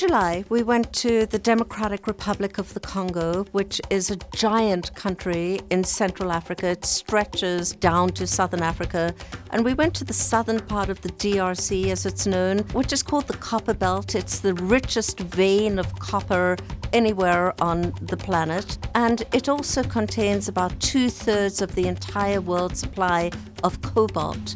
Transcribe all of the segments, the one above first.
July, we went to the Democratic Republic of the Congo, which is a giant country in Central Africa. It stretches down to Southern Africa. And we went to the southern part of the DRC, as it's known, which is called the copperbelt. It's the richest vein of copper anywhere on the planet. And it also contains about 2/3 of the entire world supply of cobalt.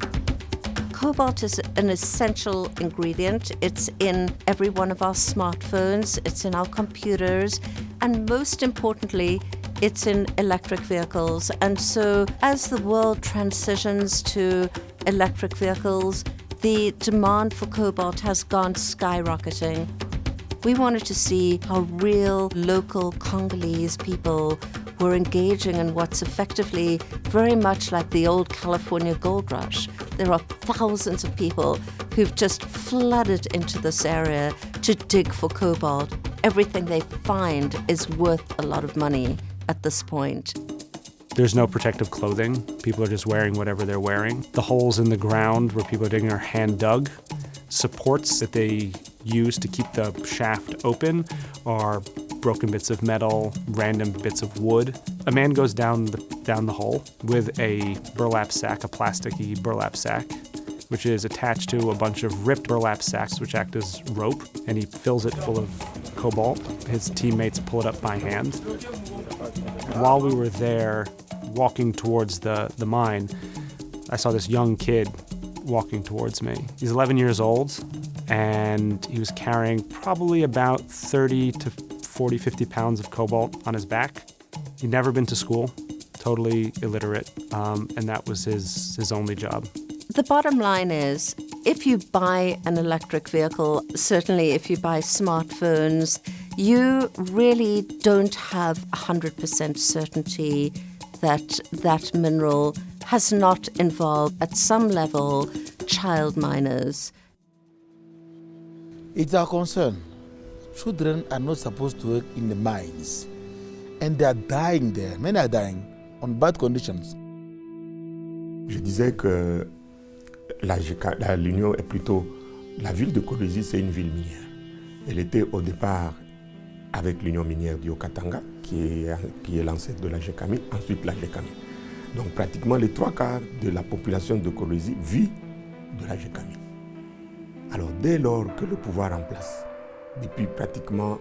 Cobalt is an essential ingredient. It's in every one of our smartphones, it's in our computers, and most importantly, it's in electric vehicles. And so as the world transitions to electric vehicles, the demand for cobalt has gone skyrocketing. We wanted to see how real local Congolese people were engaging in what's effectively very much like the old California gold rush. There are thousands of people who've just flooded into this area to dig for cobalt. Everything they find is worth a lot of money at this point. There's no protective clothing. People are just wearing whatever they're wearing. The holes in the ground where people are digging are hand dug. Supports that they use to keep the shaft open are broken bits of metal, random bits of wood. A man goes down the hole with a burlap sack, a plasticky burlap sack, which is attached to a bunch of ripped burlap sacks which act as rope, and he fills it full of cobalt. His teammates pull it up by hand. While we were there, walking towards the mine, I saw this young kid walking towards me. He's 11 years old, and he was carrying probably about 30 to 40, 50 pounds of cobalt on his back. He'd never been to school, totally illiterate, and that was his only job. The bottom line is, if you buy an electric vehicle, certainly if you buy smartphones, you really don't have 100% certainty that that mineral has not involved, at some level, child miners. It's our concern. Children are not supposed to work in the mines, and they are dying there. Many are dying on bad conditions. Je disais que l'Union est plutôt... La ville de Congolese, c'est une ville minière. Elle était au départ avec l'Union minière du Haut-Katanga, qui est l'ancêtre de la GECAMI, ensuite la GECAMI. Donc pratiquement les 3/4 de la population de Congolese vit de la GECAMI. Alors dès lors que le pouvoir en place, depuis pratiquement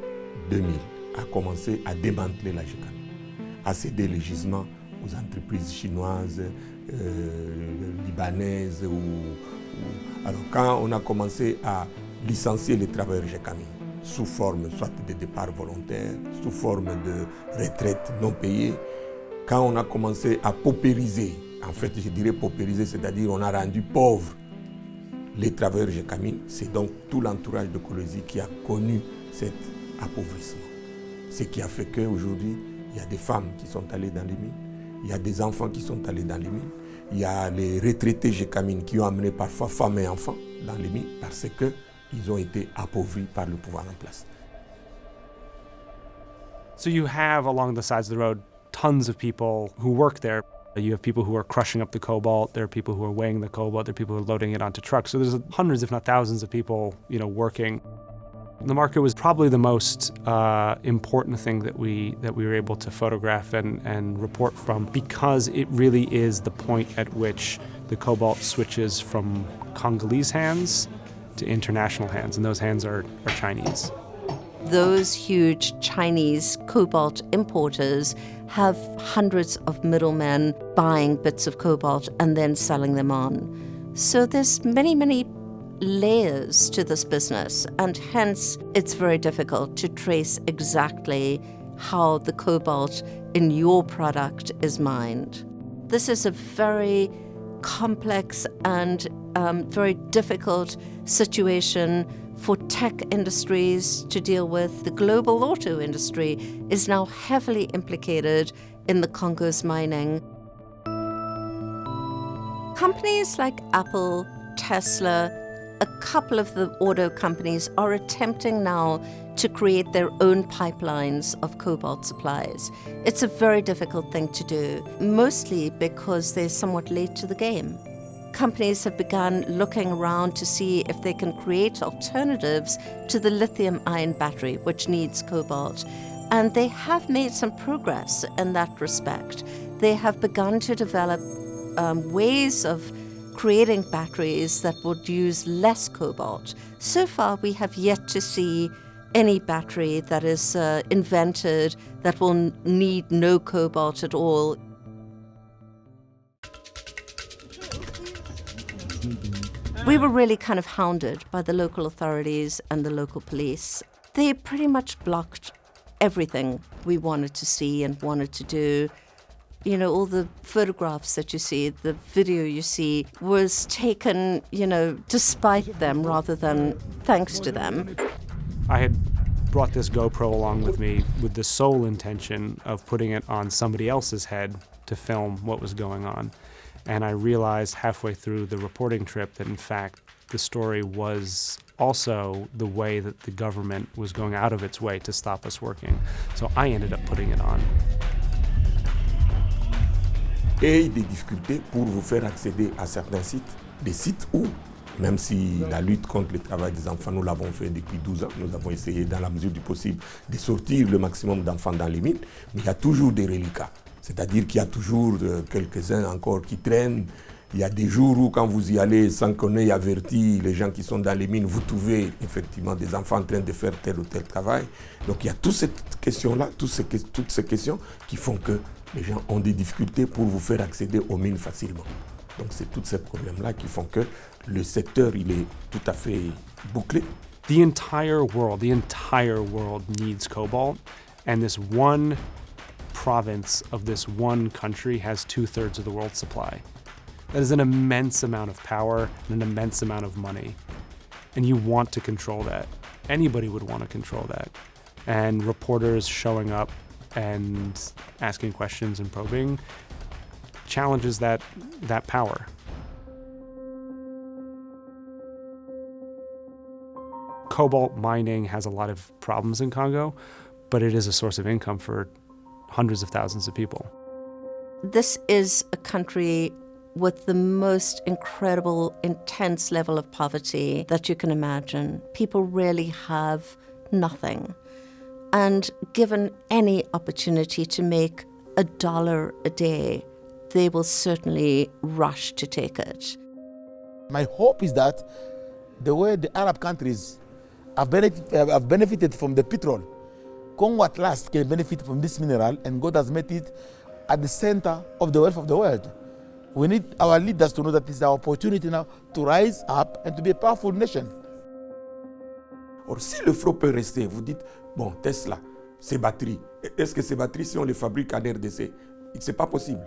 2000, a commencé à démanteler la GECAMI, à céder les gisements aux entreprises chinoises, libanaises. Alors quand on a commencé à licencier les travailleurs GECAMI sous forme soit de départ volontaire, sous forme de retraite non payée, quand on a commencé à paupériser, en fait je dirais paupériser, c'est-à-dire on a rendu pauvres les travailleurs GECAMI, c'est donc tout l'entourage de Congolese qui a connu cet appauvrissement. Ce qui a fait qu'aujourd'hui, il y a des femmes qui sont allées dans les mines, il y a des enfants qui sont allés dans les mines, il y a les retraités GECAMI qui ont amené parfois femmes et enfants dans les mines parce qu'ils ont été appauvris par le pouvoir en place. So you have along the sides of the road tons of people who work there. You have people who are crushing up the cobalt, there are people who are weighing the cobalt, there are people who are loading it onto trucks. So there's hundreds, if not thousands of people, working. The market was probably the most important thing that we were able to photograph and report from, because it really is the point at which the cobalt switches from Congolese hands to international hands, and those hands are Chinese. Those huge Chinese cobalt importers have hundreds of middlemen buying bits of cobalt and then selling them on. So there's many, many layers to this business, and hence it's very difficult to trace exactly how the cobalt in your product is mined. This is a very complex and very difficult situation for tech industries to deal with. The global auto industry is now heavily implicated in the Congo's mining. Companies like Apple, Tesla, a couple of the auto companies are attempting now to create their own pipelines of cobalt supplies. It's a very difficult thing to do, mostly because they're somewhat late to the game. companies have begun looking around to see if they can create alternatives to the lithium-ion battery, which needs cobalt. And they have made some progress in that respect. They have begun to develop ways of creating batteries that would use less cobalt. So far, we have yet to see any battery that is invented that will need no cobalt at all. We were really kind of hounded by the local authorities and the local police. They pretty much blocked everything we wanted to see and wanted to do. You know, all the photographs that you see, the video you see, was taken, to spite them rather than thanks to them. I had brought this GoPro along with me with the sole intention of putting it on somebody else's head to film what was going on. And I realized halfway through the reporting trip that, in fact, the story was also the way that the government was going out of its way to stop us working. So I ended up putting it on. Et des difficultés pour vous faire accéder à certains sites, des sites où, même si la lutte contre le travail des enfants, nous l'avons fait depuis 12 ans, nous avons essayé dans la mesure du possible de sortir le maximum d'enfants dans les mines, mais il y a toujours des reliquats. C'est-à-dire qu'il y a toujours quelques-uns encore qui traînent. Il y a des jours où, quand vous y allez, sans qu'on ait averti les gens qui sont dans les mines, vous trouvez effectivement des enfants en train de faire tel ou tel travail. Donc il y a toutes ces questions-là, toutes ces questions qui font que les gens ont des difficultés pour vous faire accéder aux mines facilement. Donc c'est tous ces problèmes-là qui font que le secteur, il est tout à fait bouclé. The entire world needs cobalt, and this one province of this one country has 2/3 of the world's supply. That is an immense amount of power and an immense amount of money. And you want to control that. Anybody would want to control that. And reporters showing up and asking questions and probing challenges that power. Cobalt mining has a lot of problems in Congo, but it is a source of income for hundreds of thousands of people. This is a country with the most incredible, intense level of poverty that you can imagine. People really have nothing. And given any opportunity to make $1 a day, they will certainly rush to take it. My hope is that the way the Arab countries have benefited from the petrol, Congo at last can benefit from this mineral, and God has made it at the center of the wealth of the world. We need our leaders to know that it's our opportunity now to rise up and to be a powerful nation. Or, si le flot peut rester, vous dites, bon, Tesla, ces batteries, est-ce que ces batteries, si on les fabrique en RDC, c'est pas possible?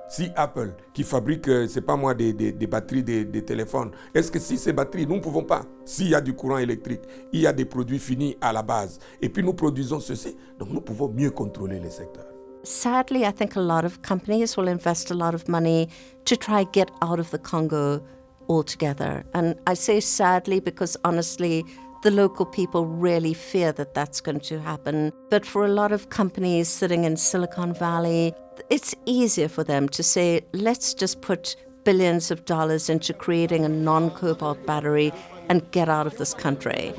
Si Apple, qui fabrique, c'est pas moi, des batteries des téléphones, est-ce que si ces batteries, nous ne pouvons pas, s'il y a du courant électrique, il y a des produits finis à la base, et puis nous produisons ceci, donc nous pouvons mieux contrôler les secteurs. Sadly, I think a lot of companies will invest a lot of money to try get out of the Congo altogether. And I say sadly because honestly, the local people really fear that that's going to happen. But for a lot of companies sitting in Silicon Valley, it's easier for them to say, let's just put billions of dollars into creating a non-cobalt battery and get out of this country.